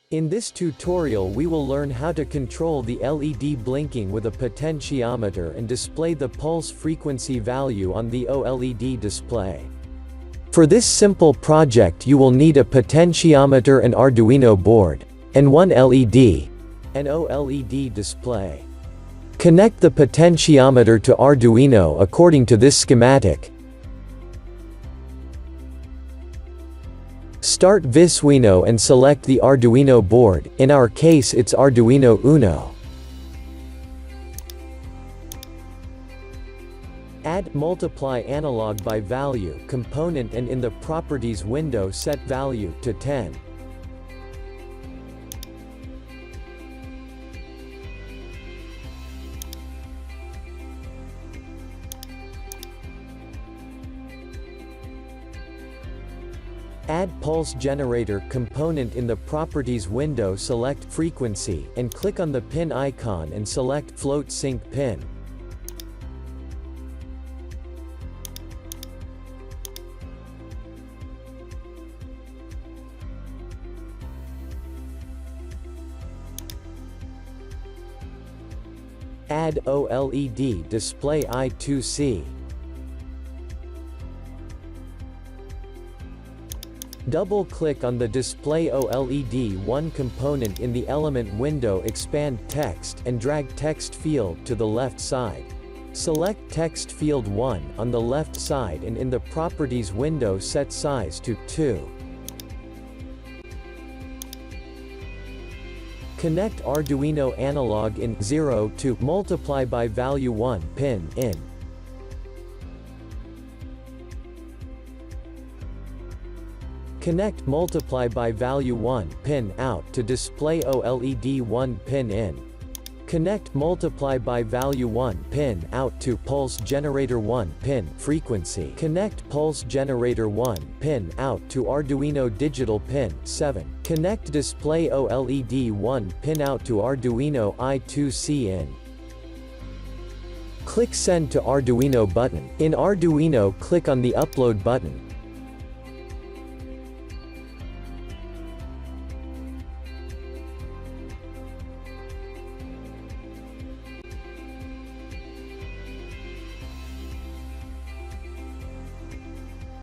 In this tutorial we will learn how to control the LED blinking with a potentiometer and display the pulse frequency value on the OLED display. For this simple project you will need a potentiometer and Arduino board, and one LED, an OLED display. Connect the potentiometer to Arduino according to this schematic. Start Visuino and select the Arduino board, in our case it's Arduino Uno. Add Multiply Analog by Value component and in the Properties window set value to 10. Add Pulse Generator component in the Properties window, select Frequency, and click on the pin icon and select Float Sync Pin. Add OLED Display I2C. Double-click on the Display OLED 1 component in the Element window, expand Text, and drag Text Field to the left side. Select Text Field 1 on the left side and in the Properties window set size to 2. Connect Arduino Analog in 0 to Multiply by Value 1 pin in. Connect Multiply by Value 1 pin out to Display OLED 1 pin in. Connect Multiply by Value 1 pin out to Pulse Generator 1 pin Frequency. Connect Pulse Generator 1 pin out to Arduino Digital pin 7. Connect Display OLED 1 pin out to Arduino I2C in. Click Send to Arduino button. In Arduino, click on the Upload button.